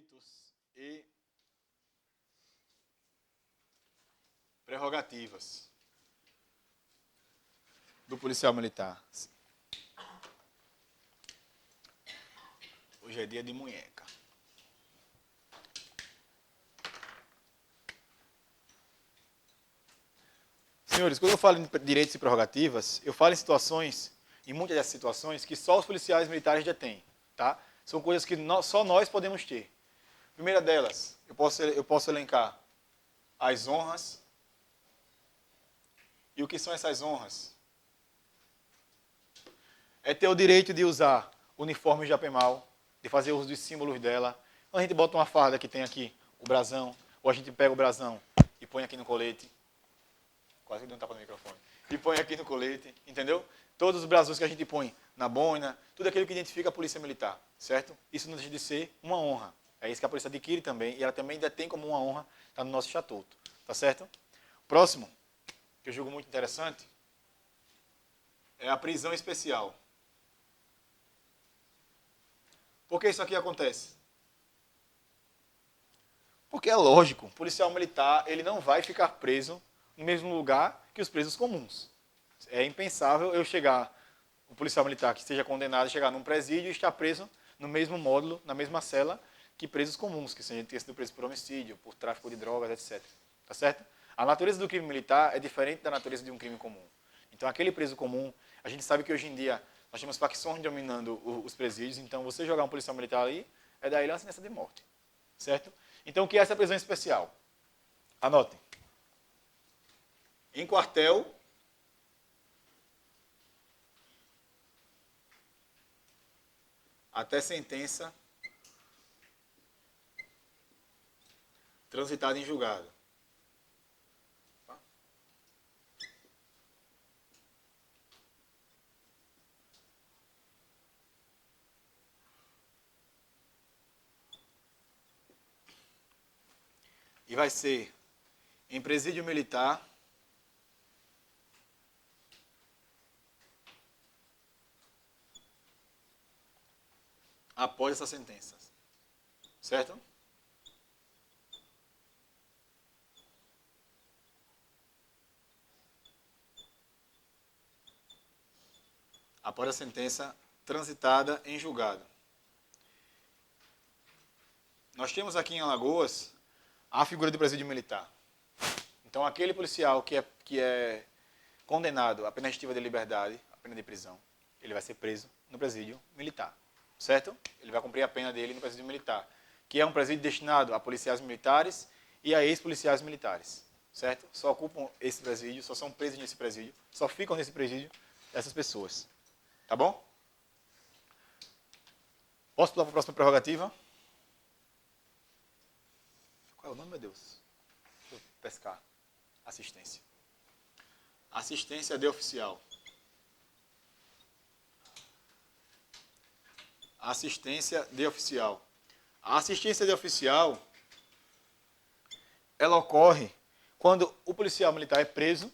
direitos e prerrogativas do policial militar. Hoje é dia de munheca. Senhores, quando eu falo em direitos e prerrogativas, eu falo em muitas dessas situações, que só os policiais militares já têm, tá? São coisas que só nós podemos ter. Primeira delas, eu posso elencar as honras. E o que são essas honras? É ter o direito de usar uniformes de APEMAL, de fazer uso dos símbolos dela. Quando a gente bota uma farda que tem aqui o brasão, ou a gente pega o brasão e põe aqui no colete, quase que deu um tapa no microfone, e põe aqui no colete, entendeu? Todos os brasões que a gente põe na boina, tudo aquilo que identifica a polícia militar, certo? Isso não deixa de ser uma honra. É isso que a polícia adquire também, e ela também ainda tem como uma honra, está no nosso estatuto, tá certo? Próximo, que eu julgo muito interessante, é a prisão especial. Por que isso aqui acontece? Porque é lógico, o policial militar ele não vai ficar preso no mesmo lugar que os presos comuns. É impensável eu chegar, o policial militar que esteja condenado, chegar num presídio e estar preso no mesmo módulo, na mesma cela, que presos comuns, que tenha sido preso por homicídio, por tráfico de drogas, etc. Tá certo? A natureza do crime militar é diferente da natureza de um crime comum. Então, aquele preso comum, a gente sabe que hoje em dia nós temos facções dominando os presídios, então você jogar um policial militar ali é dar ele uma sentença de morte. Certo? Então, o que é essa prisão especial? Anotem. Em quartel, até sentença transitada em julgado. E vai ser em presídio militar, após essa sentença. Certo? Após a sentença transitada em julgado. Nós temos aqui em Alagoas a figura de presídio militar. Então, aquele policial que é condenado à pena restritiva de liberdade, à pena de prisão, ele vai ser preso no presídio militar. Certo? Ele vai cumprir a pena dele no presídio militar, que é um presídio destinado a policiais militares e a ex-policiais militares. Certo? Só ocupam esse presídio, só são presos nesse presídio, só ficam nesse presídio essas pessoas. Tá bom? Posso pular para a próxima prerrogativa? Qual é o nome, meu Deus? Deixa eu pescar. Assistência. Assistência de oficial. Assistência de oficial. A assistência de oficial, ela ocorre quando o policial militar é preso,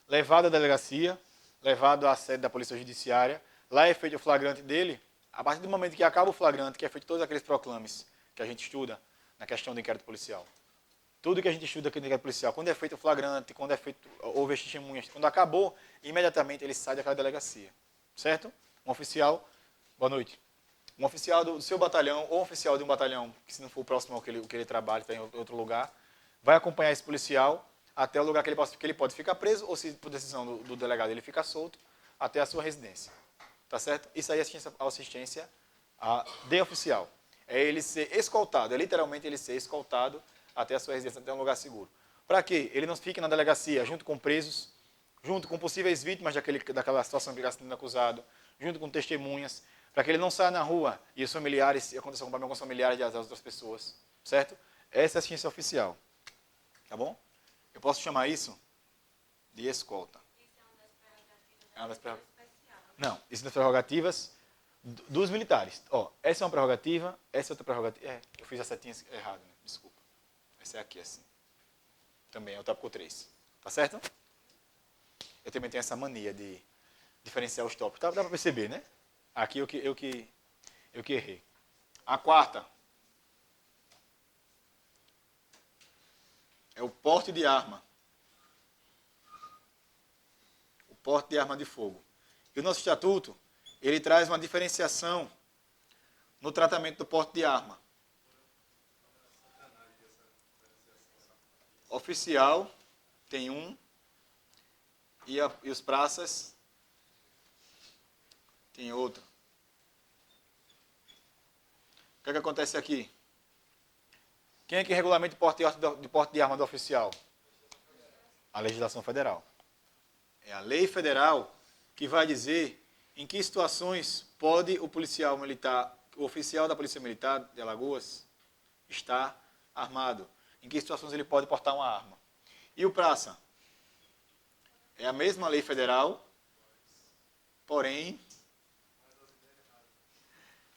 levado à delegacia, levado à sede da polícia judiciária, lá é feito o flagrante dele. A partir do momento que acaba o flagrante, que é feito todos aqueles proclames que a gente estuda na questão do inquérito policial. Tudo que a gente estuda aqui no inquérito policial, quando é feito o flagrante, quando é feito, houve as testemunhas, quando acabou, imediatamente ele sai daquela delegacia. Certo? Um oficial, boa noite. Um oficial do seu batalhão, ou um oficial de um batalhão, que se não for próximo ao que ele trabalha, está em outro lugar, vai acompanhar esse policial até o lugar que ele pode ficar preso, ou se por decisão do delegado ele fica solto, até a sua residência. Tá certo? Isso aí é assistência de oficial. É ele ser escoltado, é literalmente ele ser escoltado até a sua residência, até um lugar seguro. Para quê? Ele não fique na delegacia junto com presos, junto com possíveis vítimas daquela situação que ele está sendo acusado, junto com testemunhas, para que ele não saia na rua e os familiares, e aconteça com alguns familiares das outras pessoas. Certo? Essa é a assistência oficial. Tá bom? Eu posso chamar isso de escolta. É uma das prerrogativas. Não, isso é das prerrogativas dos militares. Ó, essa é uma prerrogativa, essa é outra prerrogativa. Eu fiz a setinha errada, né? Desculpa. Essa é aqui, assim. Também é o tópico 3. Tá certo? Eu também tenho essa mania de diferenciar os tópicos. Dá para perceber, né? Aqui eu que errei. A quarta. é o porte de arma. O porte de arma de fogo. E o nosso estatuto, ele traz uma diferenciação no tratamento do porte de arma. Oficial tem um e os praças tem outro. O que é que acontece aqui? Quem é que regulamenta o porte de arma do oficial? A legislação federal. É a lei federal que vai dizer em que situações pode o policial militar, o oficial da Polícia Militar de Alagoas estar armado. Em que situações ele pode portar uma arma. E o praça? É a mesma lei federal, porém,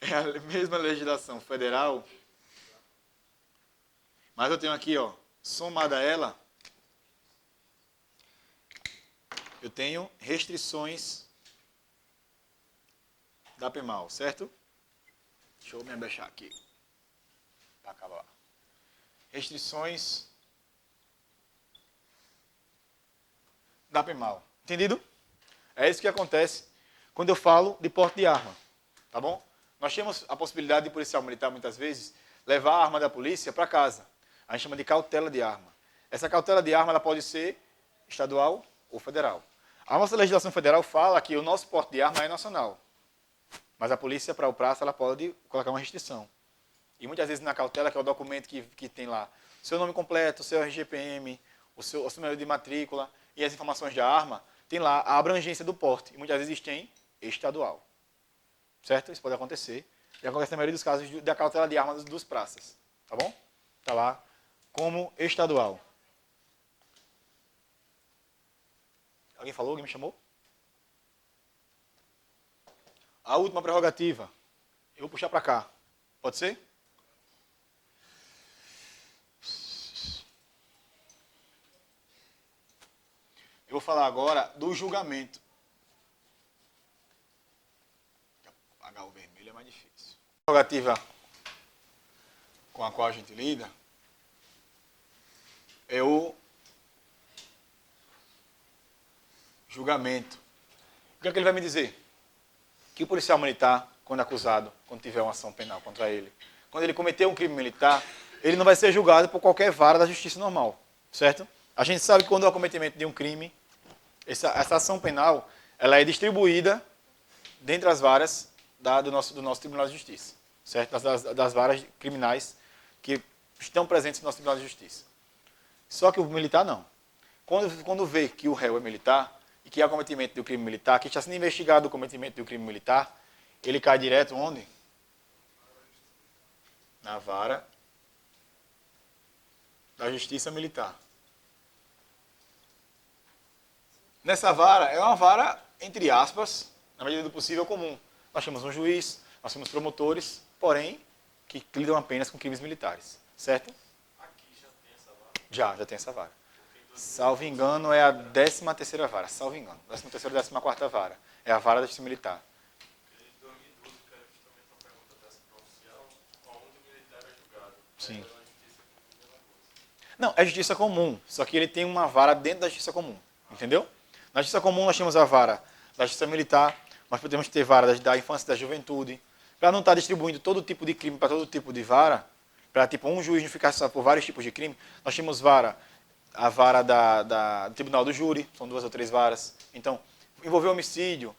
é a mesma legislação federal, mas eu tenho aqui, ó, somada a ela, eu tenho restrições da PEMAL, certo? Deixa eu me abaixar aqui, para acabar. Restrições da PEMAL. Entendido? É isso que acontece quando eu falo de porte de arma. Tá bom? Nós temos a possibilidade de policial militar, muitas vezes, levar a arma da polícia para casa. A gente chama de cautela de arma. Essa cautela de arma ela pode ser estadual ou federal. A nossa legislação federal fala que o nosso porte de arma é nacional. Mas a polícia, para o praça, ela pode colocar uma restrição. E muitas vezes na cautela, que é o documento que tem lá seu nome completo, seu RGPM, o seu número de matrícula e as informações da arma, tem lá a abrangência do porte. E muitas vezes tem estadual. Certo? Isso pode acontecer. E acontece na maioria dos casos da cautela de armas dos praças. Tá bom? Está lá como estadual. Alguém falou? Alguém me chamou? A última prerrogativa. Eu vou puxar para cá. Pode ser? Eu vou falar agora do julgamento. Apagar o vermelho é mais difícil. A prerrogativa com a qual a gente lida é o julgamento. O que é que ele vai me dizer? Que o policial militar, quando acusado, quando tiver uma ação penal contra ele, quando ele cometer um crime militar, ele não vai ser julgado por qualquer vara da justiça normal, certo? A gente sabe que quando há o cometimento de um crime, essa ação penal ela é distribuída dentre as varas do nosso Tribunal de Justiça, certo? Das varas criminais que estão presentes no nosso Tribunal de Justiça. Só que o militar não. Quando vê que o réu é militar e que há cometimento do crime militar, que está sendo investigado o cometimento do crime militar, ele cai direto onde? Na vara da Justiça Militar. Nessa vara, é uma vara, entre aspas, na medida do possível, comum. Nós temos um juiz, nós temos promotores, porém, que lidam apenas com crimes militares. Certo? Aqui já tem essa vara? Já tem essa vara. Salvo engano, é a 13ª vara. Salvo engano. 13ª ou 14ª vara. É a vara da Justiça Militar. Em 2012, que era justamente uma pergunta dessa para o oficial, onde o militar é julgado. Sim. Era a justiça comum de Alagoas. Não, é justiça comum, só que ele tem uma vara dentro da justiça comum, entendeu? Na justiça comum nós temos a vara da justiça militar, nós podemos ter vara da infância e da juventude, para não estar distribuindo todo tipo de crime para todo tipo de vara, para tipo um juiz não ficar só por vários tipos de crime, nós temos a vara do Tribunal do Júri, são 2 ou 3 varas. Então, envolveu homicídio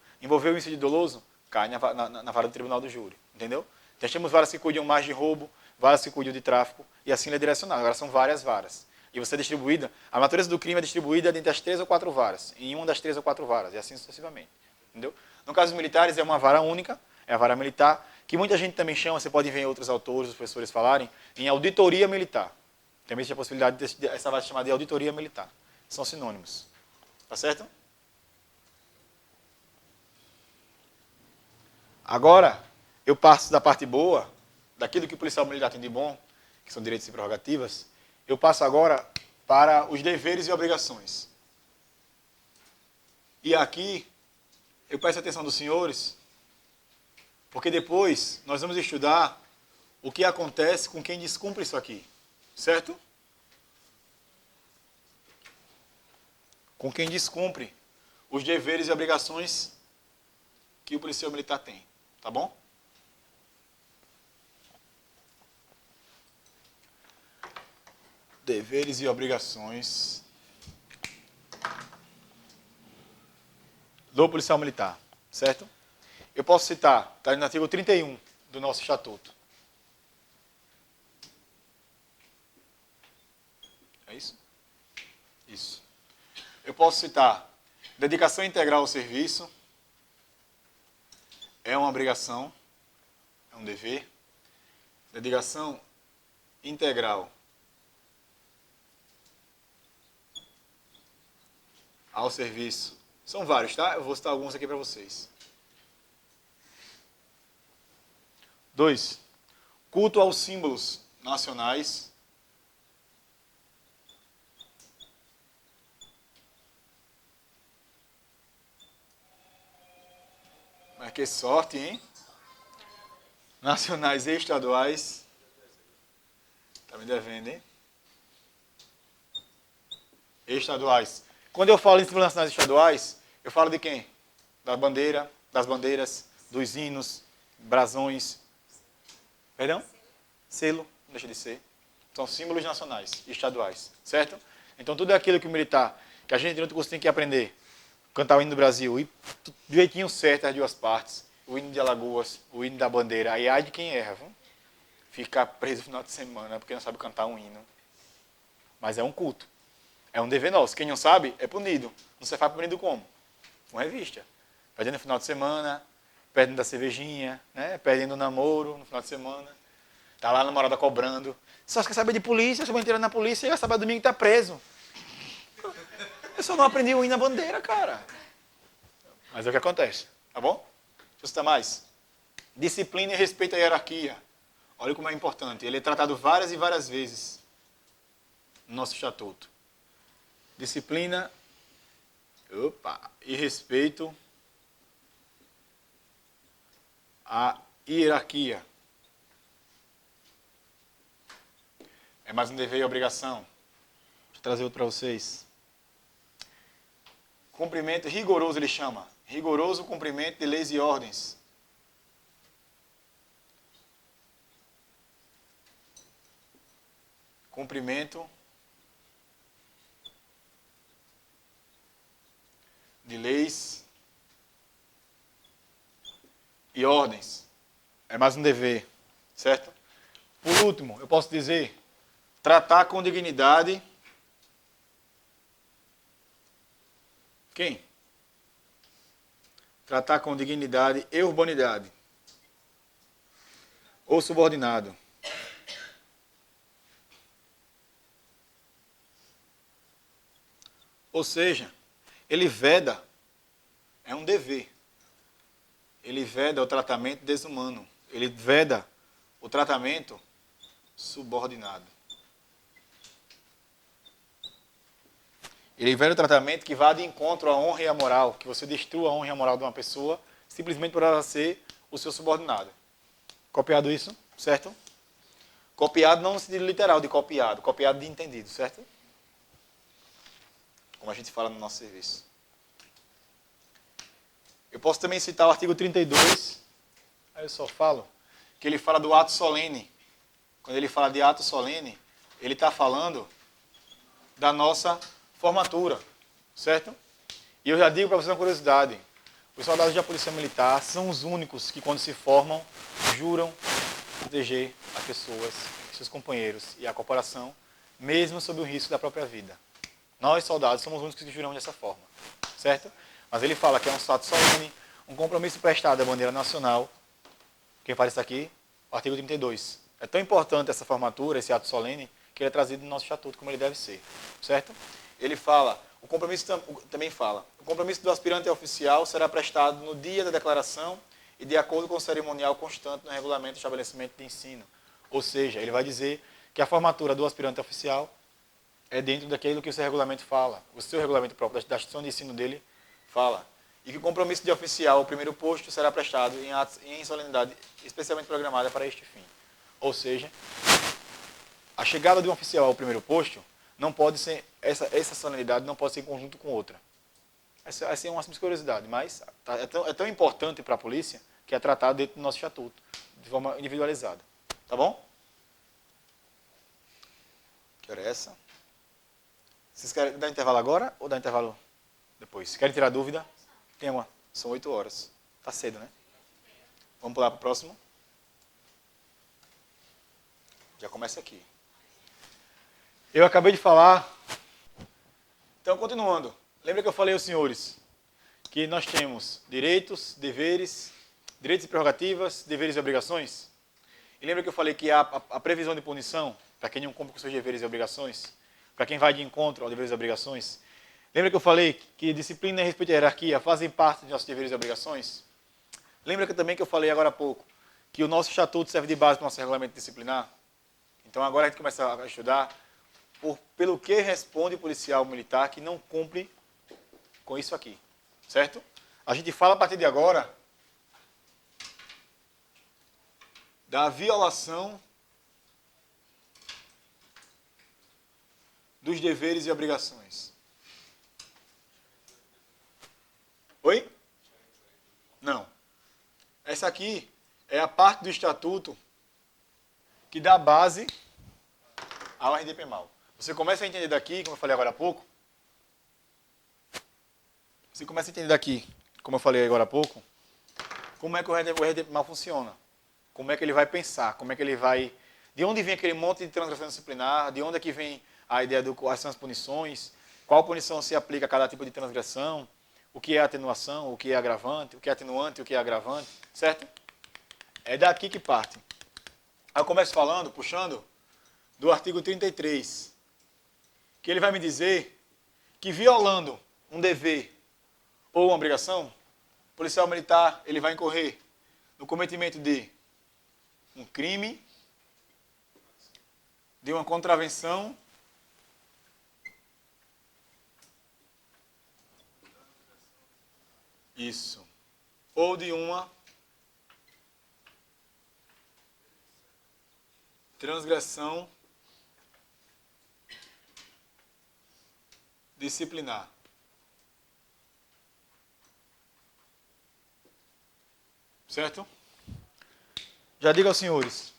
doloso, cai na vara do Tribunal do Júri, entendeu? Nós temos varas que cuidam mais de roubo, varas que cuidam de tráfico, e assim ele é direcionado. Agora são várias varas. E você é distribuída, a natureza do crime é distribuída entre as 3 ou 4 varas, em uma das 3 ou 4 varas, e assim sucessivamente. Entendeu? No caso dos militares, é uma vara única, é a vara militar, que muita gente também chama, você pode ver em outros autores, os professores falarem, em auditoria militar. Também existe a possibilidade de essa vara chamada de auditoria militar. São sinônimos. Tá certo? Agora, eu passo da parte boa, daquilo que o policial militar tem de bom, que são direitos e prerrogativas, eu passo agora para os deveres e obrigações. E aqui, eu peço a atenção dos senhores, porque depois nós vamos estudar o que acontece com quem descumpre isso aqui. Certo? com quem descumpre os deveres e obrigações que o policial militar tem. Tá bom? Deveres e obrigações do policial militar, certo? Eu posso citar, está no artigo 31 do nosso estatuto. É isso? Isso. Eu posso citar dedicação integral ao serviço, é uma obrigação, é um dever. Dedicação integral ao serviço. São vários, tá? Eu vou citar alguns aqui para vocês. 2. Culto aos símbolos nacionais. Mas que sorte, hein? Nacionais e estaduais. Tá me devendo, hein? Estaduais. Quando eu falo em símbolos nacionais e estaduais, eu falo de quem? Da bandeira, das bandeiras, dos hinos, brasões. Perdão? Selo, não deixa de ser. São símbolos nacionais e estaduais, certo? Então tudo aquilo que o militar, que a gente durante o curso tem que aprender. Cantar o hino do Brasil, e direitinho certo as duas partes. O hino de Alagoas, o hino da bandeira. Aí ai de quem erra, viu? Ficar preso no final de semana porque não sabe cantar um hino. Mas é um culto. É um dever nosso. Quem não sabe, é punido. Você faz punido como? Com revista. Perdendo no final de semana, perdendo da cervejinha, né? Perdendo o namoro no final de semana. Tá lá a namorada cobrando. Só quer saber de polícia, só vai entrar na polícia e vai saber domingo que tá preso. Eu só não aprendi o hino na bandeira, cara. Mas é o que acontece, tá bom? Deixa eu citar mais. Disciplina e respeito à hierarquia. Olha como é importante. Ele é tratado várias e várias vezes no nosso estatuto. Disciplina e respeito à hierarquia. É mais um dever e obrigação. Deixa eu trazer outro para vocês. Cumprimento rigoroso, ele chama. Rigoroso cumprimento de leis e ordens. Cumprimento de leis e ordens. É mais um dever, certo? Por último, eu posso dizer, tratar com dignidade. Quem? Tratar com dignidade e urbanidade. Ou subordinado. Ou seja, ele veda, é um dever. Ele veda o tratamento desumano. Ele veda o tratamento subordinado. Ele veda o tratamento que vá de encontro à honra e à moral, que você destrua a honra e a moral de uma pessoa, simplesmente por ela ser o seu subordinado. Copiado isso, certo? Copiado não no sentido literal de copiado, copiado de entendido, certo? Como a gente fala no nosso serviço. Eu posso também citar o artigo 32, aí eu só falo, que ele fala do ato solene. Quando ele fala de ato solene, ele está falando da nossa formatura, certo? E eu já digo para vocês uma curiosidade, os soldados da Polícia Militar são os únicos que quando se formam, juram proteger as pessoas, seus companheiros e a corporação, mesmo sob o risco da própria vida. Nós, soldados, somos os únicos que juramos dessa forma, certo? Mas ele fala que é um ato solene, um compromisso prestado à bandeira nacional. Quem fala isso aqui? O artigo 32. É tão importante essa formatura, esse ato solene, que ele é trazido no nosso estatuto como ele deve ser, certo? Ele fala, o compromisso também fala, o compromisso do aspirante a oficial será prestado no dia da declaração e de acordo com o cerimonial constante no regulamento do estabelecimento de ensino. Ou seja, ele vai dizer que a formatura do aspirante a oficial é dentro daquilo que o seu regulamento fala, o seu regulamento próprio, da instituição de ensino dele fala. E que o compromisso de oficial, o primeiro posto, será prestado em solenidade especialmente programada para este fim. Ou seja, a chegada de um oficial ao primeiro posto não pode ser, essa solenidade não pode ser em conjunto com outra. Essa é uma simples curiosidade, mas é tão importante para a polícia que é tratado dentro do nosso estatuto, de forma individualizada. Tá bom? Que hora é essa? Vocês querem dar intervalo agora ou dar intervalo depois? Querem tirar dúvida? Tem uma. São 8 horas. Tá cedo, né? Vamos pular para o próximo? Já começa aqui. Eu acabei de falar. Então, continuando. Lembra que eu falei aos senhores que nós temos direitos, deveres, direitos e prerrogativas, deveres e obrigações? E lembra que eu falei que a previsão de punição, para quem não cumpre com seus deveres e obrigações, para quem vai de encontro aos deveres e obrigações? Lembra que eu falei que disciplina e respeito à hierarquia fazem parte de nossos deveres e obrigações? Lembra que também que eu falei agora há pouco que o nosso estatuto serve de base para o nosso regulamento disciplinar? Então agora a gente começa a estudar pelo que responde o policial militar que não cumpre com isso aqui, certo? A gente fala a partir de agora da violação dos deveres e obrigações. Oi? Não. Essa aqui é a parte do estatuto que dá base ao RDP-MAL. Você começa a entender daqui, como eu falei agora há pouco. Você começa a entender daqui, como eu falei agora há pouco, como é que o RDP-MAL funciona. Como é que ele vai pensar, como é que ele vai... De onde vem aquele monte de transgressão disciplinar, de onde é que vem a ideia de quais são as punições, qual punição se aplica a cada tipo de transgressão, o que é atenuação, o que é agravante, o que é atenuante, o que é agravante, certo? É daqui que parte. Aí eu começo falando, puxando, do artigo 33, que ele vai me dizer que violando um dever ou uma obrigação, o policial militar ele vai incorrer no cometimento de um crime, de uma contravenção, isso, ou de uma transgressão disciplinar. Certo? Já digo aos senhores,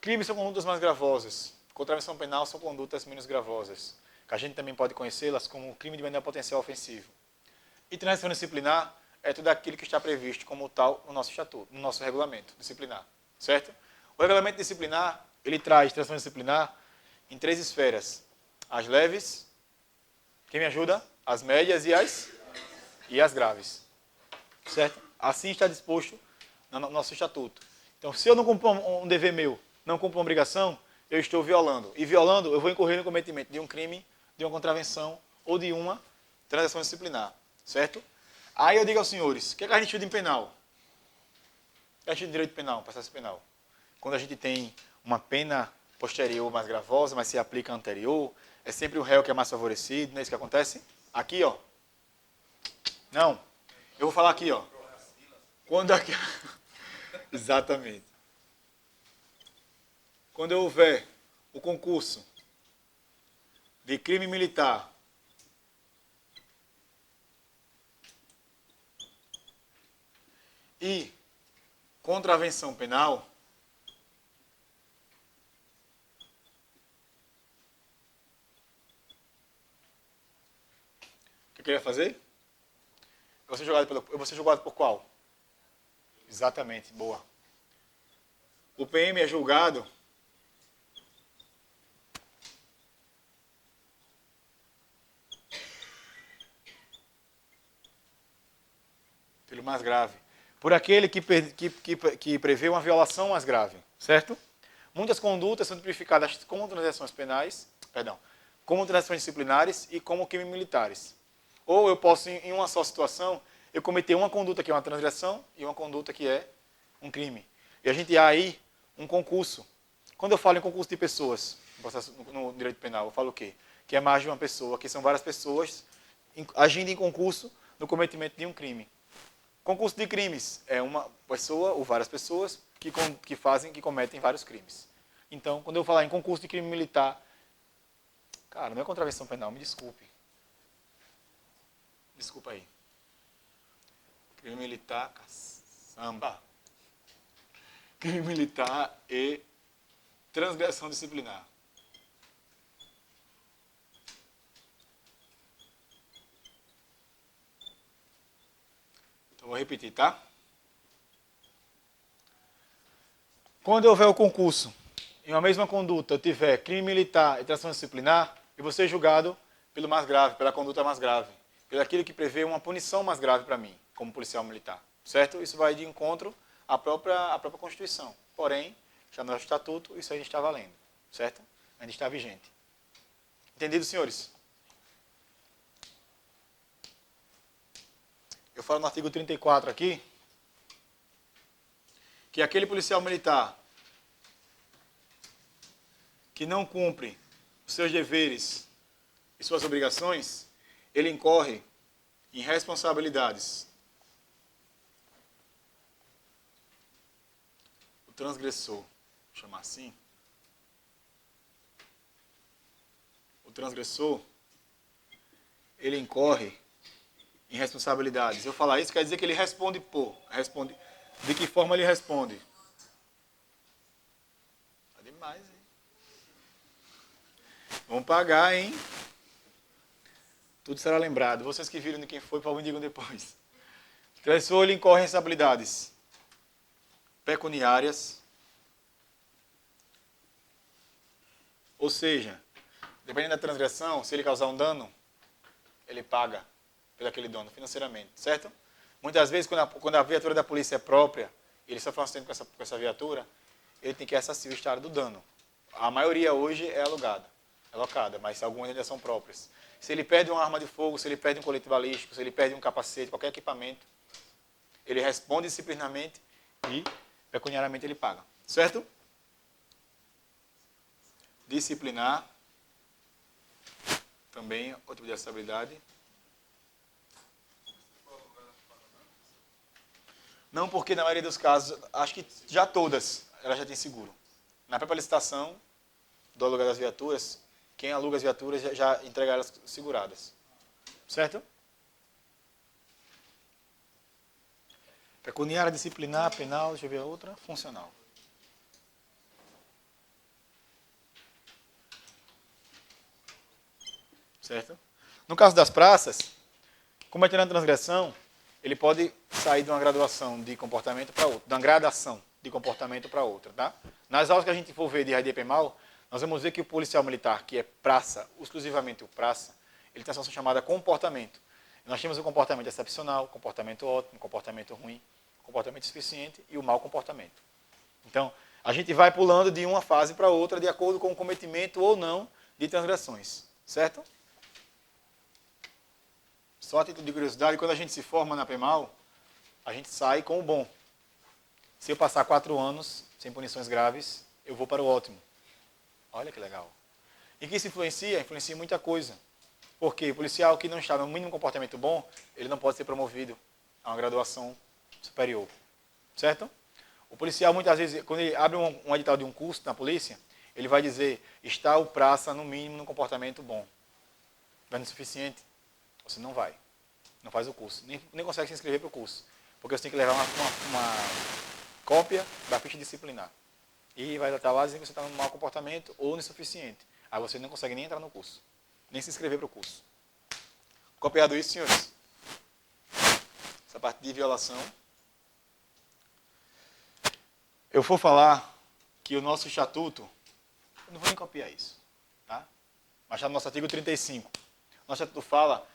crimes são condutas mais gravosas, contravenção penal são condutas menos gravosas, que a gente também pode conhecê-las como crime de menor potencial ofensivo. E transgressão disciplinar é tudo aquilo que está previsto como tal no nosso estatuto, no nosso regulamento disciplinar. Certo? O regulamento disciplinar, ele traz transgressão disciplinar em 3 esferas. As leves, quem me ajuda? As médias e as graves. Certo? Assim está disposto no nosso estatuto. Então, se eu não cumpro um dever meu, não cumpro uma obrigação, eu estou violando. E violando, eu vou incorrer no cometimento de um crime, de uma contravenção ou de uma transgressão disciplinar. Certo? Aí eu digo aos senhores, o que é que a gente estuda em penal? O que a gente estuda em direito penal, processo penal? Quando a gente tem uma pena posterior mais gravosa, mas se aplica a anterior, é sempre o réu que é mais favorecido, não é isso que acontece? Aqui, ó. Não. Eu vou falar aqui, ó. Quando aqui... Exatamente. Quando houver o concurso de crime militar e contravenção penal, o que eu queria fazer? Eu vou ser julgado por qual? Exatamente, boa. O PM é julgado pelo mais grave. Por aquele que prevê uma violação mais grave, certo? Muitas condutas são tipificadas como transações penais, como transações disciplinares e como crimes militares. Ou eu posso, em uma só situação, eu cometer uma conduta que é uma transgressão e uma conduta que é um crime. E a gente há aí um concurso. Quando eu falo em concurso de pessoas, no direito penal, eu falo o quê? Que é mais de uma pessoa, que são várias pessoas agindo em concurso no cometimento de um crime. Concurso de crimes é uma pessoa ou várias pessoas que cometem vários crimes. Então, quando eu falar em concurso de crime militar, Cara, não é contravenção penal, me desculpe. Desculpa aí. Crime militar, caçamba. Crime militar e transgressão disciplinar. Então, vou repetir, tá? Quando houver o concurso, em uma mesma conduta, eu tiver crime militar e transgressão disciplinar, eu vou ser julgado pelo mais grave, pela conduta mais grave, pelo aquilo que prevê uma punição mais grave para mim, como policial militar, certo? Isso vai de encontro à própria Constituição. Porém, já no nosso estatuto, isso ainda está valendo, certo? Ainda está vigente. Entendido, senhores? Eu falo no artigo 34 aqui, que aquele policial militar que não cumpre os seus deveres e suas obrigações, ele incorre em responsabilidades. O transgressor, vou chamar assim, o transgressor, ele incorre em responsabilidades. Eu falar isso quer dizer que ele responde por. De que forma ele responde? Tá demais, hein? Vamos pagar, hein? Tudo será lembrado. Vocês que viram de quem foi, por favor, me digam depois. O transgressor, ele incorre em responsabilidades pecuniárias, ou seja, dependendo da transgressão, se ele causar um dano, ele paga pelo aquele dano financeiramente, certo? Muitas vezes, quando a viatura da polícia é própria, ele sofre um acidente com essa viatura, ele tem que ressarcir o estado do dano. A maioria hoje é alocada, mas algumas ainda são próprias. Se ele perde uma arma de fogo, se ele perde um colete balístico, se ele perde um capacete, qualquer equipamento, ele responde disciplinarmente e pecuniariamente ele paga, certo? Disciplinar, também outro tipo de responsabilidade. Não, porque na maioria dos casos, acho que já todas, ela já tem seguro. Na própria licitação do aluguel das viaturas, quem aluga as viaturas já entrega elas seguradas. Certo? Pecuniária, disciplinar, penal, deixa eu ver a outra, funcional. Certo? No caso das praças, cometendo a transgressão, ele pode sair de uma graduação de comportamento para outra, de uma gradação de comportamento para outra, tá? Nas aulas que a gente for ver de RD Penal, nós vamos ver que o policial militar, que é praça, exclusivamente o praça, ele tem essa função chamada comportamento. Nós temos o comportamento excepcional, comportamento ótimo, comportamento ruim, comportamento suficiente e o mau comportamento. Então, a gente vai pulando de uma fase para outra de acordo com o cometimento ou não de transgressões, certo? Só a título de curiosidade, quando a gente se forma na PEMAL, a gente sai com o bom. Se eu passar 4 anos sem punições graves, eu vou para o ótimo. Olha que legal. E que isso influencia? Influencia muita coisa. Porque o policial que não está no mínimo comportamento bom, ele não pode ser promovido a uma graduação superior. Certo? O policial, muitas vezes, quando ele abre um edital de um curso na polícia, ele vai dizer, está o praça no mínimo no comportamento bom. Não é suficiente? Você não vai. Não faz o curso. Nem consegue se inscrever para o curso. Porque você tem que levar uma cópia da ficha disciplinar. E vai estar lá dizendo que você está no mau comportamento ou no insuficiente. Aí você não consegue nem entrar no curso. Nem se inscrever para o curso. Copiado isso, senhores? Essa parte de violação. Eu vou falar que o nosso estatuto, eu não vou nem copiar isso, tá? Mas está no nosso artigo 35. Nosso estatuto fala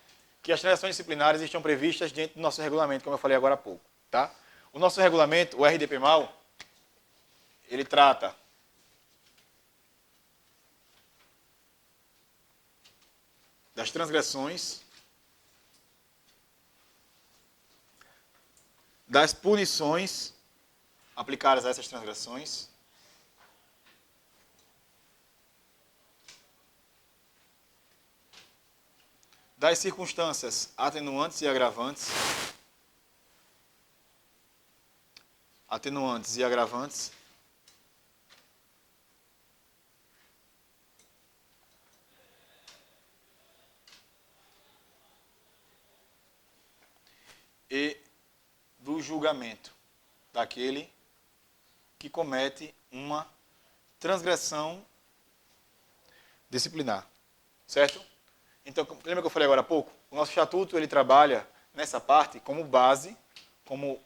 que as transações disciplinares estão previstas dentro do nosso regulamento, como eu falei agora há pouco, tá? O nosso regulamento, o RDPMAL, ele trata das transgressões, das punições aplicadas a essas transgressões, das circunstâncias atenuantes e agravantes, do julgamento daquele que comete uma transgressão disciplinar. Certo? Então, lembra que eu falei agora há pouco? O nosso estatuto ele trabalha nessa parte como base, como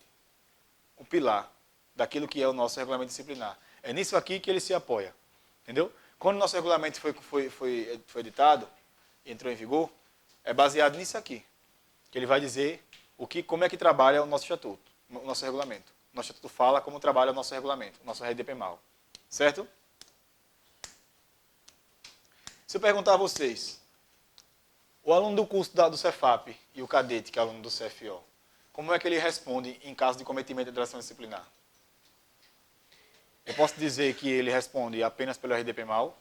o pilar daquilo que é o nosso regulamento disciplinar. É nisso aqui que ele se apoia. Entendeu? Quando o nosso regulamento foi editado, entrou em vigor, é baseado nisso aqui. Que ele vai dizer como é que trabalha o nosso estatuto, o nosso regulamento. O nosso estatuto fala como trabalha o nosso regulamento, o nosso RDP-MAL. Certo? Se eu perguntar a vocês, o aluno do curso do Cefap e o cadete, que é aluno do CFO, como é que ele responde em caso de cometimento de infração disciplinar? Eu posso dizer que ele responde apenas pelo RDP-MAL?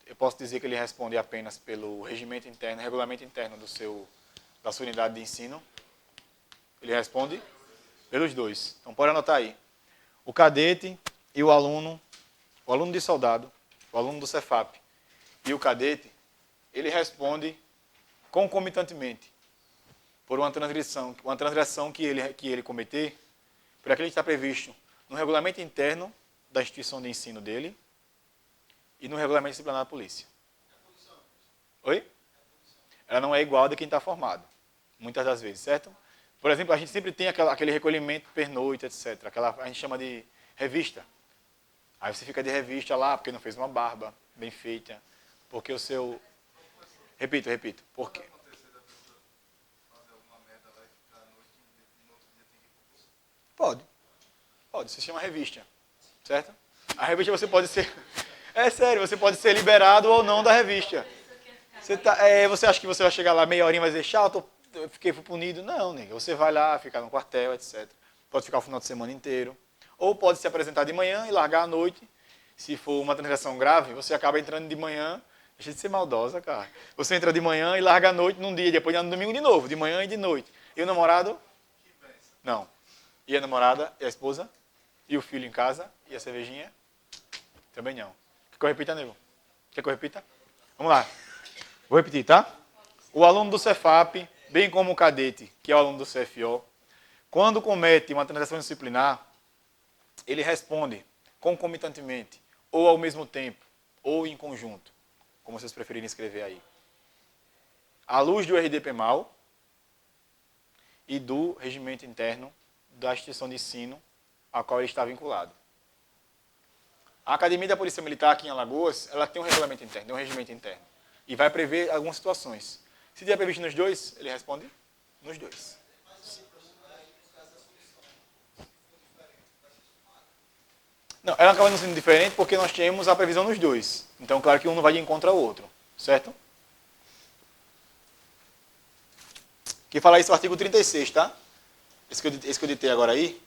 Eu posso dizer que ele responde apenas pelo regimento interno, regulamento interno da sua unidade de ensino? Ele responde pelos dois. Então, pode anotar aí. O cadete e o aluno de soldado, o aluno do Cefap e o cadete, ele responde concomitantemente por uma transgressão que ele cometer, por aquilo que está previsto no regulamento interno da instituição de ensino dele e no regulamento disciplinar da polícia. Oi? Ela não é igual a de quem está formado, muitas das vezes, certo? Por exemplo, a gente sempre tem aquele recolhimento pernoite, etc. A gente chama de revista. Aí você fica de revista lá porque não fez uma barba bem feita, porque o seu... Repito. Por quê? Pode, se chama revista, certo? A revista você pode ser... É sério, você pode ser liberado ou não da revista. Você acha que você vai chegar lá meia horinha e vai dizer, chato, eu fui punido? Não, nega. Você vai lá, ficar no quartel, etc. Pode ficar o final de semana inteiro. Ou pode se apresentar de manhã e largar à noite. Se for uma transgressão grave, você acaba entrando de manhã. Deixa de ser maldosa, cara. Você entra de manhã e larga à noite num dia, depois no domingo de novo, de manhã e de noite. E o namorado? Não. E a namorada? E a esposa? E o filho em casa? E a cervejinha? Também não. Quer que eu repita, nego? Quer que eu repita? Vamos lá. Vou repetir, tá? O aluno do Cefap, bem como o cadete, que é o aluno do CFO, quando comete uma transação disciplinar, ele responde concomitantemente, ou ao mesmo tempo, ou em conjunto, como vocês preferirem escrever aí, à luz do RDP-MAL e do regimento interno da instituição de ensino a qual ele está vinculado. A Academia da Polícia Militar aqui em Alagoas, ela tem um regulamento interno, tem um regimento interno. E vai prever algumas situações. Se tiver previsto nos dois, ele responde nos dois. Não, ela acaba não sendo diferente porque nós temos a previsão nos dois. Então, claro que um não vai de encontro ao outro. Certo? Quem fala isso é o artigo 36, tá? Esse que eu ditei agora aí.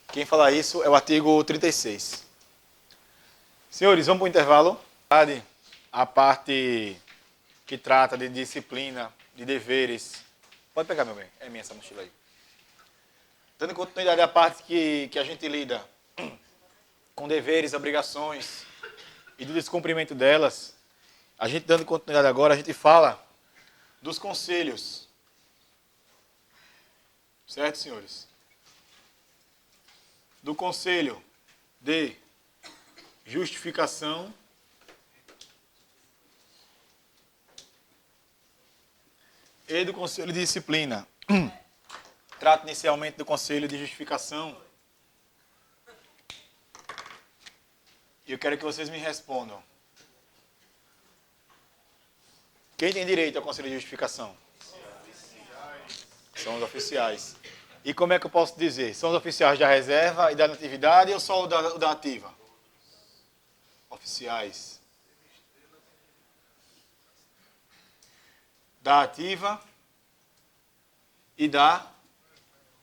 Quem fala isso é o artigo 36. Senhores, vamos para o intervalo. A parte que trata de disciplina, de deveres. Pode pegar, meu bem. É minha essa mochila aí. Dando continuidade à parte que a gente lida com deveres, obrigações e do descumprimento delas, a gente dando continuidade agora, a gente fala dos conselhos. Certo, senhores? Do conselho de justificação e do conselho de disciplina. Trato inicialmente do conselho de justificação. E eu quero que vocês me respondam. Quem tem direito ao conselho de justificação? São os oficiais. E como é que eu posso dizer? São os oficiais da reserva e da natividade ou só o da ativa? Oficiais da ativa e da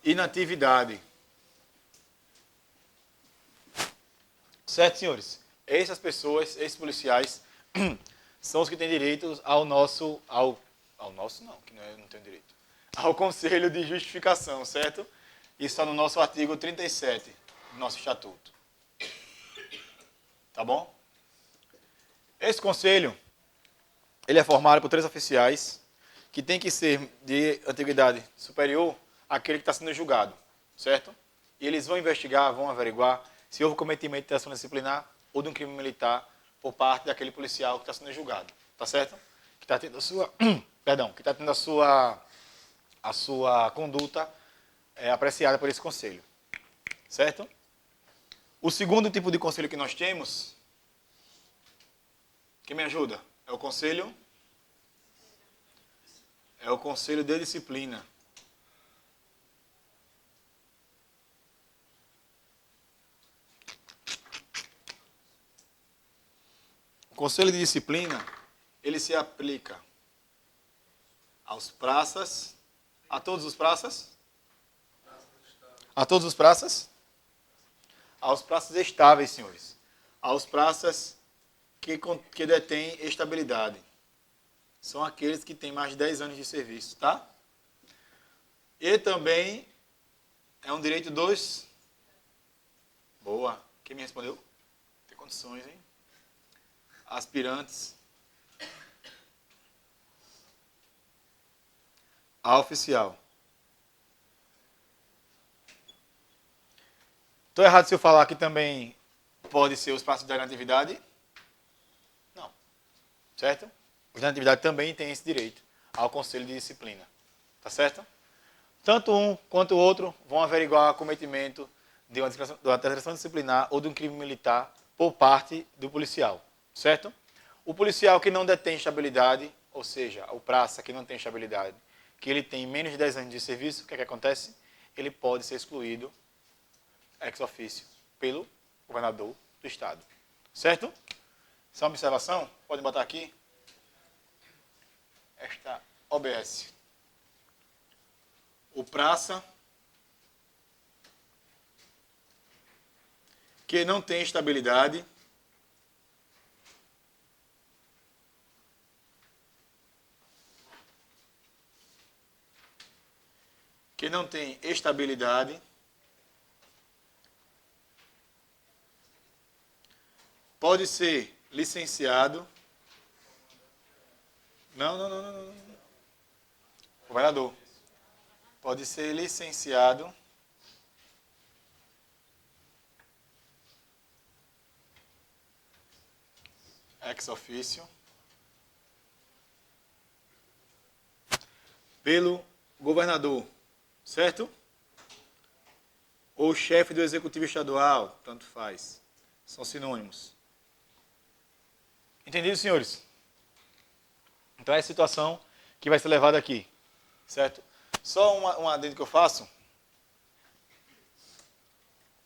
inatividade. Certo, senhores? Essas pessoas, esses policiais, são os que têm direito ao nosso não, que não tem direito. Ao conselho de justificação, certo? Isso está no nosso artigo 37 do nosso estatuto. Tá bom? Esse conselho, ele é formado por 3 oficiais, que tem que ser de antiguidade superior aquele que está sendo julgado, certo? E eles vão investigar, vão averiguar se houve cometimento de ação disciplinar ou de um crime militar por parte daquele policial que está sendo julgado, tá certo? Que está tendo a sua, perdão, que está tendo a sua conduta apreciada por esse conselho, certo? O segundo tipo de conselho que nós temos, quem me ajuda? É o conselho de disciplina. O conselho de disciplina, ele se aplica aos praças, a todos os praças? A todos os praças? Aos praças estáveis, senhores. Aos praças que detêm estabilidade. São aqueles que têm mais de 10 anos de serviço, tá? E também é um direito dos... Boa. Quem me respondeu? Tem condições, hein? Aspirantes a oficial. Estou errado se eu falar que também pode ser os praças de atividade? Não. Certo? Os de atividade também têm esse direito ao conselho de disciplina. Tá certo? Tanto um quanto o outro vão averiguar o cometimento de uma transgressão disciplinar ou de um crime militar por parte do policial. Certo? O policial que não detém estabilidade, ou seja, o praça que não tem estabilidade, que ele tem menos de 10 anos de serviço, o que é que acontece? Ele pode ser excluído ex officio pelo governador do estado. Certo? Essa é uma observação? Pode botar aqui. Esta OBS. O praça que não tem estabilidade pode ser licenciado. Não. Governador. Pode ser licenciado ex officio pelo governador, certo? Ou chefe do executivo estadual, tanto faz. São sinônimos. Entendido, senhores? Então é a situação que vai ser levada aqui, certo? Só um adendo que eu faço.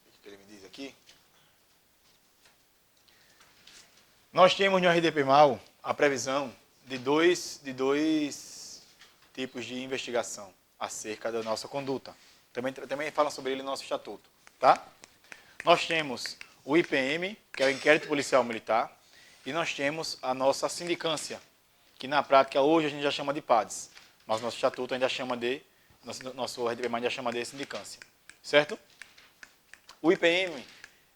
O que ele me diz aqui? Nós temos no RDP-MAL a previsão de dois tipos de investigação acerca da nossa conduta. Também falam sobre ele no nosso estatuto, tá? Nós temos o IPM, que é o Inquérito Policial Militar, e nós temos a nossa sindicância, que na prática hoje a gente já chama de PADS, mas nosso estatuto ainda chama de, nosso RDP ainda chama de sindicância, certo? O IPM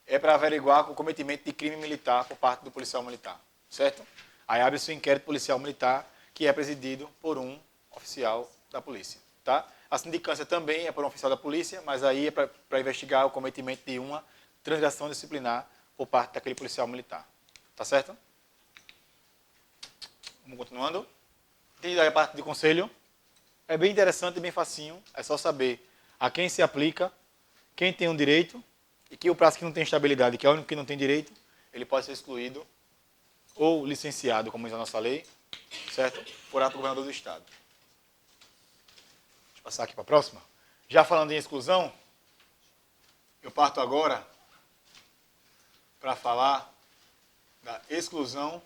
é para averiguar o cometimento de crime militar por parte do policial militar, certo? Aí abre-se o inquérito policial militar, que é presidido por um oficial da polícia, tá? A sindicância também é por um oficial da polícia, mas aí é para investigar o cometimento de uma transgressão disciplinar por parte daquele policial militar, tá certo? Vamos continuando. Entendido aí a parte de conselho? É bem interessante e bem facinho, é só saber a quem se aplica, quem tem um direito, e que o prazo que não tem estabilidade, que é o único que não tem direito, ele pode ser excluído ou licenciado, como diz a nossa lei, certo? Por ato do governador do estado. Deixa eu passar aqui para a próxima. Já falando em exclusão, eu parto agora para falar da exclusão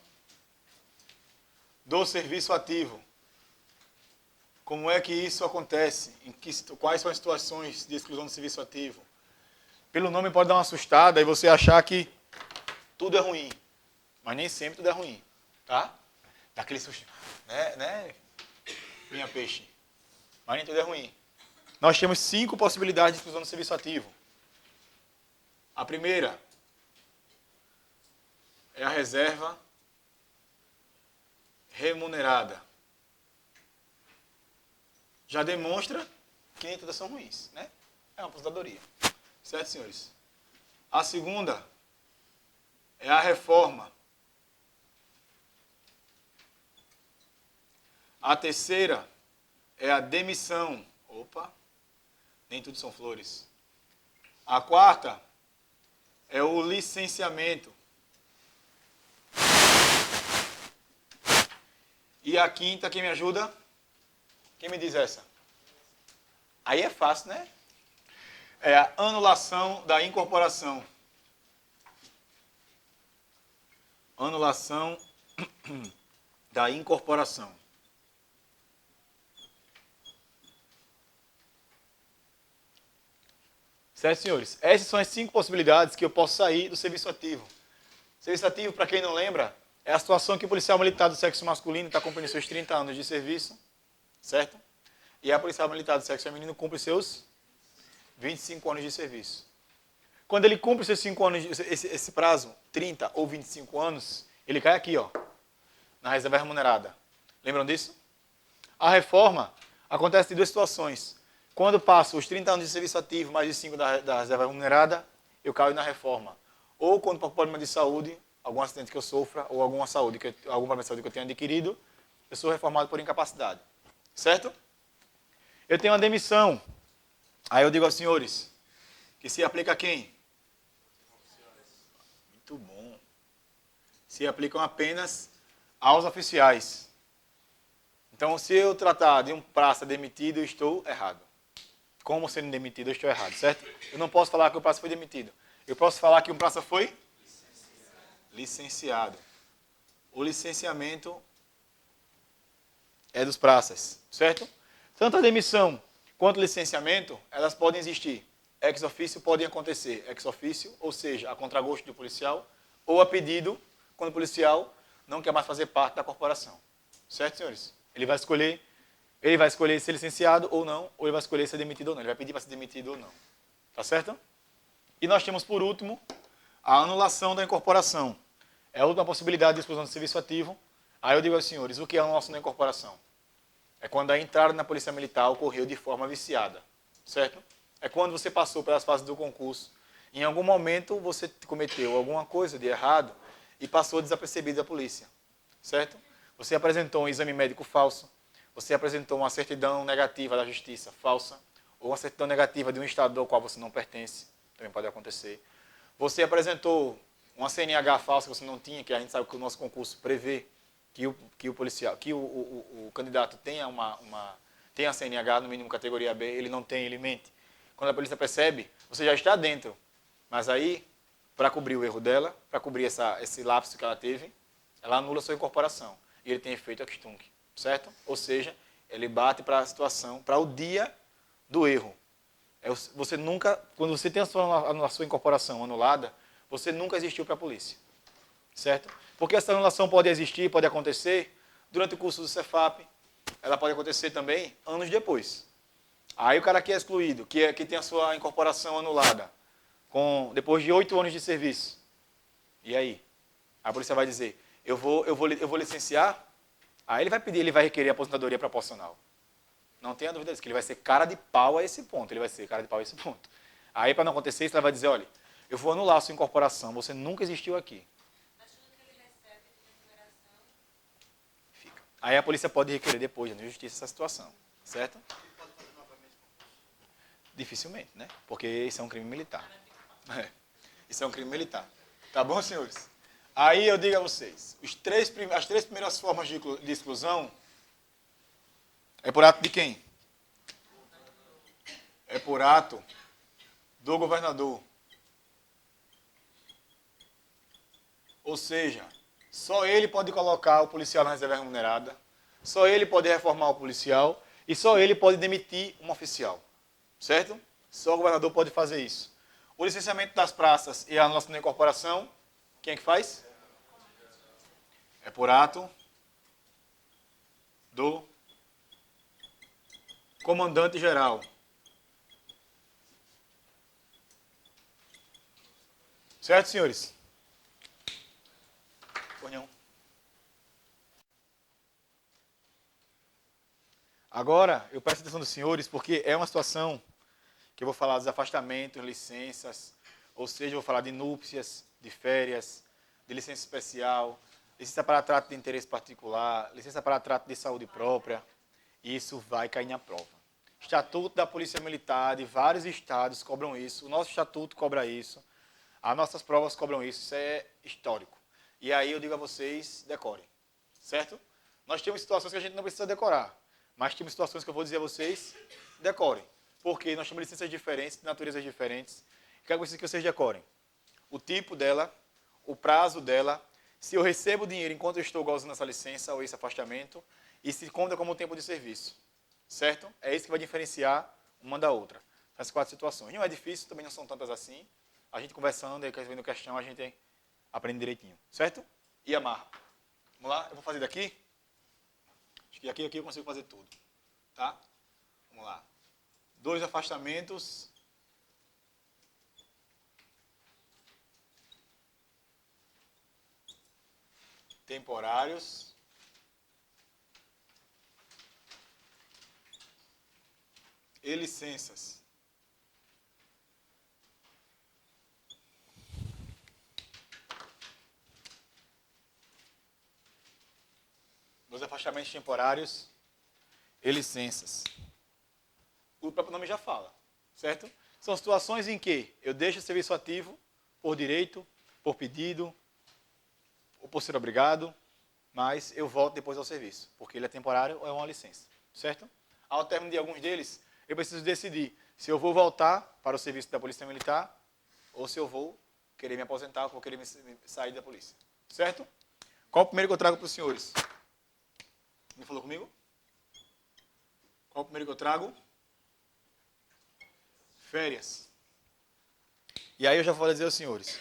do serviço ativo. Como é que isso acontece? Quais são as situações de exclusão do serviço ativo? Pelo nome pode dar uma assustada e você achar que tudo é ruim. Mas nem sempre tudo é ruim. Tá? Daquele susto. Né? Minha peixe. Mas nem tudo é ruim. Nós temos 5 possibilidades de exclusão do serviço ativo. A primeira é a reserva remunerada. Já demonstra que nem todas são ruins, né? É uma aposentadoria. Certo, senhores? A segunda é a reforma. A terceira é a demissão. Opa, nem tudo são flores. A quarta é o licenciamento. E a quinta, quem me ajuda? Quem me diz essa? Aí é fácil, né? É a anulação da incorporação. Anulação da incorporação. Certo, senhores? Essas são as 5 possibilidades que eu posso sair do serviço ativo. Serviço ativo, para quem não lembra, é a situação que o policial militar do sexo masculino está cumprindo seus 30 anos de serviço, certo? E a policial militar do sexo feminino cumpre seus 25 anos de serviço. Quando ele cumpre seus 5 anos, esse prazo, 30 ou 25 anos, ele cai aqui, ó, na reserva remunerada. Lembram disso? A reforma acontece em 2 situações. Quando passo os 30 anos de serviço ativo, mais de 5 da reserva remunerada, eu caio na reforma. Ou quando por problema de saúde, algum acidente que eu sofra, ou algum problema de saúde que eu tenha adquirido, eu sou reformado por incapacidade. Certo? Eu tenho uma demissão. Aí eu digo aos senhores, que se aplica a quem? Muito bom. Se aplicam apenas aos oficiais. Então, se eu tratar de um praça demitido, eu estou errado. Como sendo demitido, eu estou errado, certo? Eu não posso falar que o praça foi demitido. Eu posso falar que um praça foi licenciado. O licenciamento é dos praças, certo? Tanto a demissão quanto o licenciamento, elas podem existir. Ex officio podem acontecer. Ex officio, ou seja, a contragosto do policial, ou a pedido, quando o policial não quer mais fazer parte da corporação. Certo, senhores? Ele vai escolher ser licenciado ou não, ou ele vai escolher ser demitido ou não. Ele vai pedir para ser demitido ou não. Tá certo? E nós temos, por último, a anulação da incorporação. É a última possibilidade de exclusão do serviço ativo. Aí eu digo aos senhores, o que é a anulação da incorporação? É quando a entrada na Polícia Militar ocorreu de forma viciada. Certo? É quando você passou pelas fases do concurso. Em algum momento você cometeu alguma coisa de errado e passou desapercebido da polícia. Certo? Você apresentou um exame médico falso. Você apresentou uma certidão negativa da justiça falsa. Ou uma certidão negativa de um estado ao qual você não pertence. Também pode acontecer. Você apresentou uma CNH falsa que você não tinha, que a gente sabe que o nosso concurso prevê que o candidato tenha tenha a CNH, no mínimo categoria B, ele não tem, ele mente. Quando a polícia percebe, você já está dentro. Mas aí, para cobrir o erro dela, para cobrir esse lapso que ela teve, ela anula a sua incorporação. E ele tem efeito extunc, certo? Ou seja, ele bate para a situação, para o dia do erro. Você nunca, quando você tem a sua incorporação anulada, você nunca existiu para a polícia. Certo? Porque essa anulação pode existir, pode acontecer durante o curso do Cefap, ela pode acontecer também anos depois. Aí o cara que é excluído, que tem a sua incorporação anulada, depois de 8 anos de serviço. E aí? A polícia vai dizer, eu vou licenciar, aí ele vai requerer aposentadoria proporcional. Não tenha dúvida disso, que ele vai ser cara de pau a esse ponto. Aí, para não acontecer isso, ela vai dizer, olha, eu vou anular a sua incorporação, você nunca existiu aqui. Fica. Aí a polícia pode requerer depois na justiça essa situação, certo? Dificilmente, né? Porque isso é um crime militar. Isso é um crime militar. Tá bom, senhores? Aí eu digo a vocês, as 3 primeiras formas de exclusão é por ato de quem? É por ato do governador. Ou seja, só ele pode colocar o policial na reserva remunerada, só ele pode reformar o policial e só ele pode demitir um oficial. Certo? Só o governador pode fazer isso. O licenciamento das praças e a anulação da incorporação, quem é que faz? É por ato do comandante-geral. Certo, senhores? Agora, eu peço a atenção dos senhores, porque é uma situação que eu vou falar dos afastamentos, licenças, ou seja, eu vou falar de núpcias, de férias, de licença especial, licença para trato de interesse particular, licença para trato de saúde própria. Isso vai cair na prova. Estatuto da Polícia Militar de vários estados cobram isso. O nosso estatuto cobra isso. As nossas provas cobram isso. Isso é histórico. E aí eu digo a vocês, decorem. Certo? Nós temos situações que a gente não precisa decorar. Mas temos situações que eu vou dizer a vocês, decorem. Porque nós temos licenças diferentes, de naturezas diferentes. Quero que vocês decorem. O tipo dela, o prazo dela, se eu recebo dinheiro enquanto eu estou gozando essa licença ou esse afastamento, e se conta como tempo de serviço. Certo? É isso que vai diferenciar uma da outra. Essas 4 situações. Não é difícil, também não são tantas assim. A gente conversando, e vendo questão, a gente aprende direitinho. Certo? E amarra. Vamos lá? Eu vou fazer daqui. Acho que aqui eu consigo fazer tudo. Tá? Vamos lá. 2 afastamentos. Temporários. E licenças. Dos afastamentos temporários e licenças. O próprio nome já fala, certo? São situações em que eu deixo o serviço ativo por direito, por pedido, ou por ser obrigado, mas eu volto depois ao serviço, porque ele é temporário ou é uma licença, certo? Ao término de alguns deles, eu preciso decidir se eu vou voltar para o serviço da Polícia Militar ou se eu vou querer me aposentar ou vou querer sair da polícia, certo? Qual o primeiro que eu trago para os senhores? Não falou comigo? Qual o primeiro que eu trago? Férias. E aí eu já vou dizer aos senhores,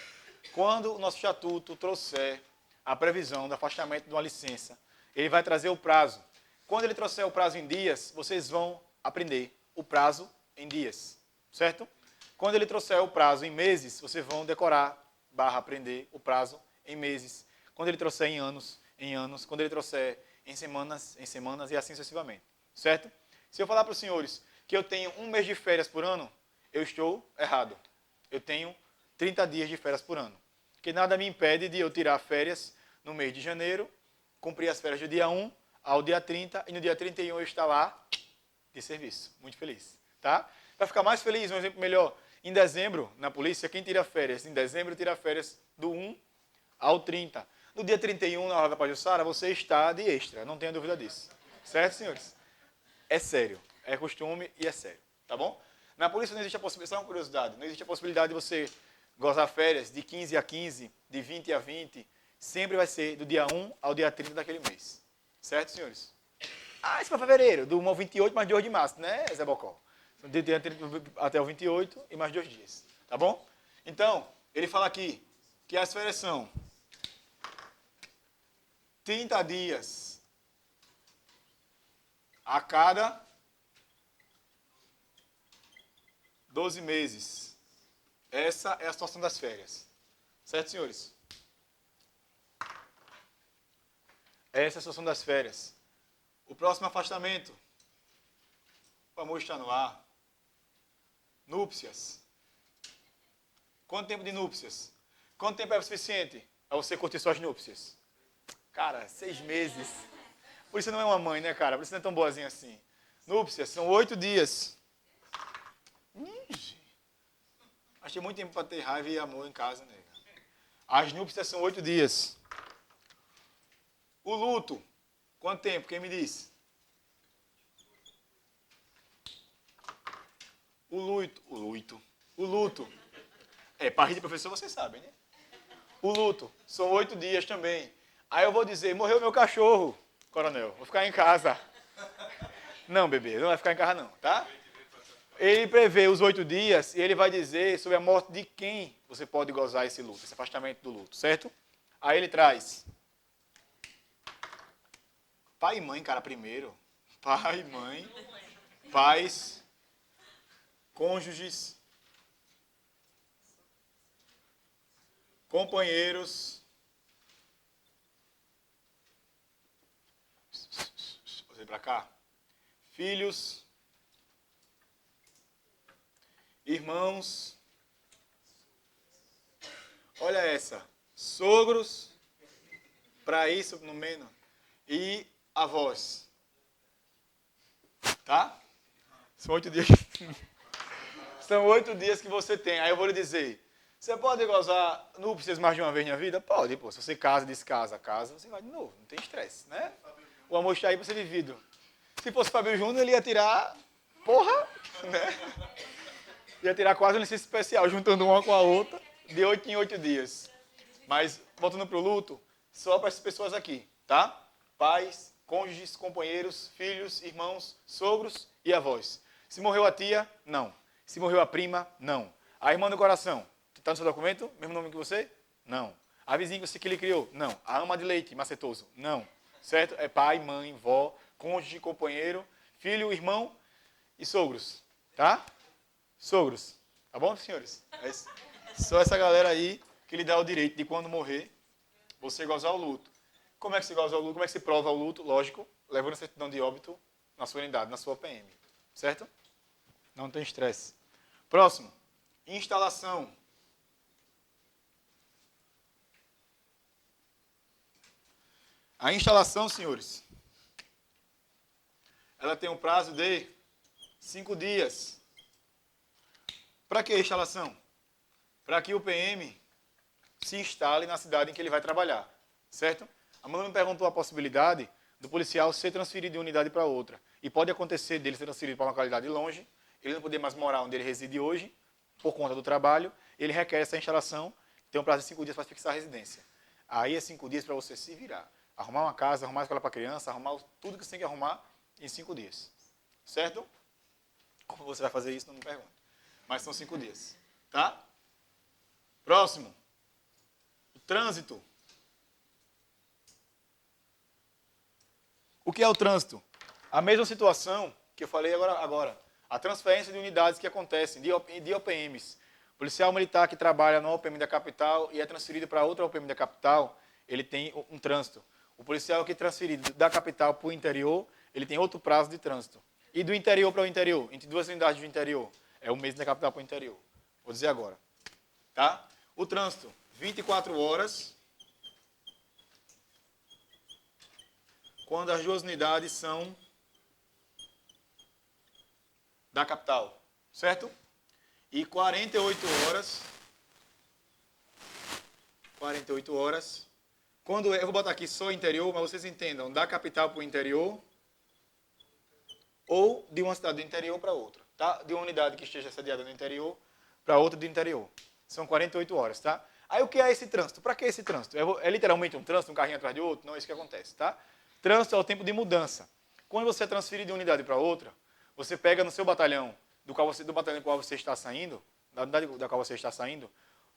quando o nosso estatuto trouxer a previsão do afastamento de uma licença, ele vai trazer o prazo. Quando ele trouxer o prazo em dias, vocês vão aprender o prazo em dias, certo? Quando ele trouxer o prazo em meses, vocês vão decorar, aprender o prazo em meses. Quando ele trouxer em anos. Quando ele trouxer em semanas e assim sucessivamente, certo? Se eu falar para os senhores que eu tenho 1 mês de férias por ano, eu estou errado. Eu tenho 30 dias de férias por ano. Porque nada me impede de eu tirar férias no mês de janeiro, cumprir as férias do dia 1 ao dia 30, e no dia 31 eu estar lá de serviço. Muito feliz. Tá? Para ficar mais feliz, um exemplo melhor, em dezembro, na polícia, quem tira férias? Em dezembro tira férias do 1 ao 30. No dia 31, na hora da Pajussara, você está de extra, não tenha dúvida disso. Certo, senhores? É sério, é costume e é sério, tá bom? Na polícia não existe a possibilidade, só uma curiosidade, não existe a possibilidade de você gozar férias de 15 a 15, de 20 a 20, sempre vai ser do dia 1 ao dia 30 daquele mês. Certo, senhores? Ah, isso foi fevereiro, do 1 ao 28, mais 2 de março, né, Zé Bocó? De dia 30 até o 28 e mais 2 dias, tá bom? Então, ele fala aqui que as férias são 30 dias a cada 12 meses. Essa é a situação das férias. Certo, senhores? Essa é a situação das férias. O próximo afastamento. O amor está no ar. Núpcias. Quanto tempo de núpcias? Quanto tempo é o suficiente para você curtir suas núpcias? Cara, 6 meses. Por isso não é uma mãe, né, cara? Por isso não é tão boazinha assim. Núpcias são 8 dias. Achei muito tempo para ter raiva e amor em casa, né? As núpcias são 8 dias. O luto, quanto tempo? Quem me diz? O luto. É, para rir de professor vocês sabem, né? O luto, são 8 dias também. Aí eu vou dizer, morreu meu cachorro, coronel, vou ficar em casa. Não, bebê, não vai ficar em casa não, tá? Ele prevê os 8 dias e ele vai dizer sobre a morte de quem você pode gozar esse luto, esse afastamento do luto, certo? Aí ele traz pai e mãe, cara, primeiro. Pai, mãe, pais, cônjuges, companheiros, vou para cá, filhos, irmãos, olha essa, sogros, para isso no menos, e avós. Tá? São 8 dias. São 8 dias que você tem. Aí eu vou lhe dizer, você pode gozar núpcias mais de uma vez na vida? Pode, pô. Se você casa, descasa, casa, você vai de novo. Não tem estresse, né? O amor está aí para ser vivido. Se fosse Fábio Júnior, ele ia tirar, porra, né? Ia tirar quase uma licença especial, juntando uma com a outra, de 8 em 8 dias. Mas, voltando para o luto, só para essas pessoas aqui, tá? Pais, cônjuges, companheiros, filhos, irmãos, sogros e avós. Se morreu a tia, não. Se morreu a prima, não. A irmã do coração, está no seu documento? Mesmo nome que você? Não. A vizinha que lhe criou? Não. A ama de leite, macetoso? Não. Certo? É pai, mãe, vó, cônjuge, companheiro, filho, irmão e sogros. Tá? Sogros. Tá bom, senhores? É só essa galera aí que lhe dá o direito de, quando morrer, você gozar o luto. Como é que se goza o luto? Como é que se prova o luto? Lógico, levando a certidão de óbito na sua unidade, na sua PM. Certo? Não tem estresse. Próximo. Instalação. A instalação, senhores, ela tem um prazo de 5 dias. Para que a instalação? Para que o PM se instale na cidade em que ele vai trabalhar. Certo? A Manu me perguntou a possibilidade do policial ser transferido de uma unidade para outra. E pode acontecer dele ser transferido para uma localidade longe, ele não poder mais morar onde ele reside hoje, por conta do trabalho, ele requer essa instalação, tem um prazo de 5 dias para fixar a residência. Aí é 5 dias para você se virar. Arrumar uma casa, arrumar uma escola para criança, arrumar tudo que você tem que arrumar em 5 dias. Certo? Como você vai fazer isso, não me pergunte. Mas são 5 dias. Tá? Próximo. O trânsito. O que é o trânsito? A mesma situação que eu falei agora. A transferência de unidades que acontecem, de OPMs. O policial militar que trabalha na OPM da capital e é transferido para outra OPM da capital, ele tem um trânsito. O policial que é transferido da capital para o interior, ele tem outro prazo de trânsito. E do interior para o interior, entre duas unidades do interior, é o mesmo da capital para o interior. Vou dizer agora. Tá? O trânsito, 24 horas, quando as duas unidades são da capital, certo? E 48 horas, quando eu vou botar aqui só interior, mas vocês entendam, da capital para o interior, ou de uma cidade do interior para outra, tá? De uma unidade que esteja sediada no interior para outra do interior. São 48 horas, tá? Aí o que é esse trânsito? Para que esse trânsito? É literalmente um trânsito, um carrinho atrás de outro? Não é isso que acontece, tá? Trânsito é o tempo de mudança. Quando você é transferido de uma unidade para outra, você pega no seu batalhão, do batalhão do qual você está saindo, da unidade da qual você está saindo,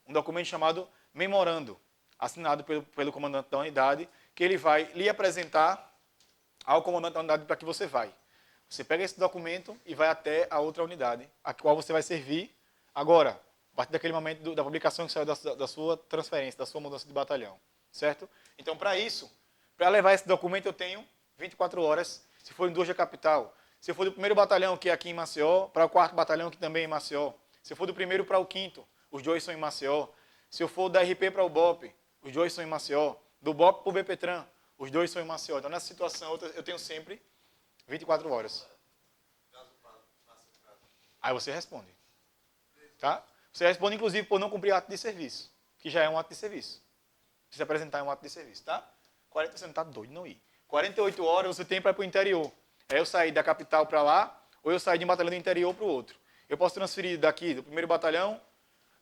um documento chamado memorando, assinado pelo comandante da unidade, que ele vai lhe apresentar ao comandante da unidade para que você vai. Você pega esse documento e vai até a outra unidade, a qual você vai servir agora, a partir daquele momento da publicação que saiu da sua transferência, da sua mudança de batalhão. Certo? Então, para isso, para levar esse documento, eu tenho 24 horas, se for em duas da capital. Se eu for do primeiro batalhão, que é aqui em Maceió, para o quarto batalhão, que também é em Maceió. Se eu for do primeiro para o quinto, os dois são em Maceió. Se eu for da RP para o BOP, os dois são em Maceió. Do BOP para o BPTran, os dois são em Maceió. Então, nessa situação, eu tenho sempre 24 horas. Aí você responde. Tá? Você responde, inclusive, por não cumprir ato de serviço, que já é um ato de serviço. Se apresentar é um ato de serviço, tá? 40, você não está doido não ir. 48 horas você tem para ir para o interior. É eu sair da capital para lá, ou eu sair de um batalhão do interior para o outro. Eu posso transferir daqui, do primeiro batalhão,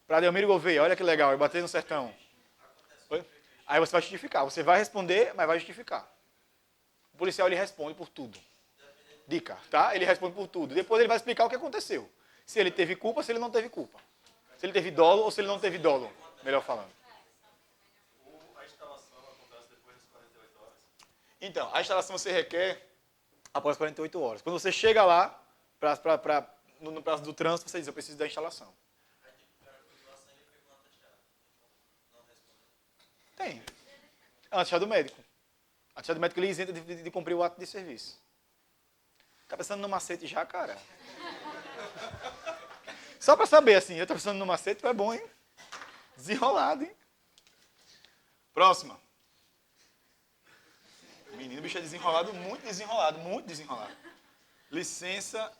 para Delmiro Gouveia. Olha que legal, eu bati no sertão. Aí você vai justificar. Você vai responder, mas vai justificar. O policial, ele responde por tudo. Dica, tá? Ele responde por tudo. Depois ele vai explicar o que aconteceu. Se ele teve culpa, se ele não teve culpa. Se ele teve dolo ou se ele não teve dolo. Melhor falando. A instalação acontece depois das 48 horas? Então, a instalação você requer após 48 horas. Quando você chega lá, no prazo do trânsito, você diz, eu preciso da instalação. Tem. É um atestado médico. Atestado médico ele isenta de cumprir o ato de serviço. Tá pensando no macete já, cara? Só para saber, assim, eu tô pensando no macete, é bom, hein? Desenrolado, hein? Próxima. Menino, bicho é desenrolado, muito desenrolado, muito desenrolado. Licença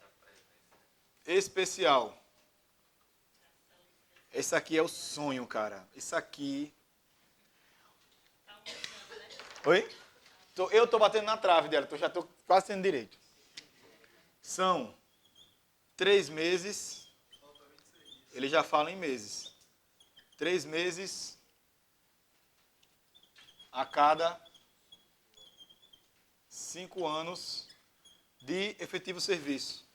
especial. Esse aqui é o sonho, cara. Isso aqui... Oi? Eu tô batendo na trave dela, já tô quase tendo direito. São 3 meses... Ele já fala em meses. 3 meses a cada 5 anos de efetivo serviço.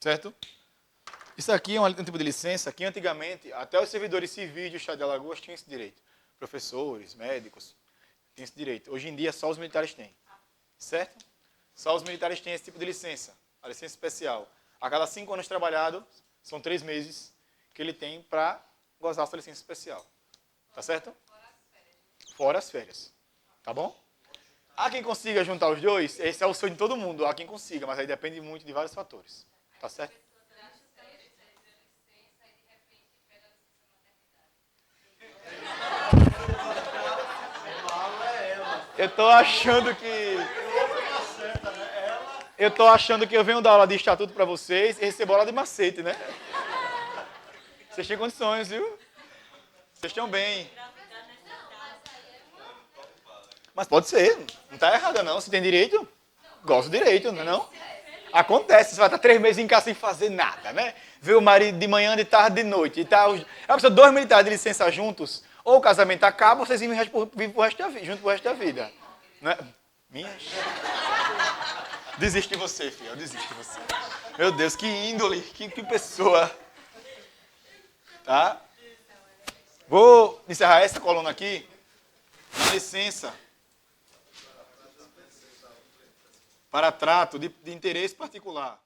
Certo? Isso aqui é um tipo de licença que antigamente, até os servidores civis do Estado de Alagoas tinham esse direito. Professores, médicos, tinham esse direito. Hoje em dia, só os militares têm. Certo? Só os militares têm esse tipo de licença. A licença especial. A cada 5 anos trabalhados, são 3 meses que ele tem para gozar essa licença especial. Tá certo? Fora as férias. Tá bom? Há quem consiga juntar os dois, esse é o sonho de todo mundo. Há quem consiga, mas aí depende muito de vários fatores. Tá certo? Eu tô achando que... Eu tô achando que eu venho dar aula de estatuto para vocês e recebo aula de macete, né? Vocês têm condições, viu? Vocês estão bem. Mas pode ser. Não tá errado, não. Se tem direito, gosto do direito, não é não? Acontece. Você vai estar 3 meses em casa sem fazer nada, né? Ver o marido de manhã, de tarde, de noite. E tá, a pessoa, 2 militares de licença juntos, ou o casamento acaba, ou vocês vivem pro resto da vida, junto pro resto da vida. Não é? Minha... Desisto de você, filho. Eu desisto de você. Meu Deus, que índole, que pessoa. Tá? Vou encerrar essa coluna aqui. Licença. Para trato de interesse particular.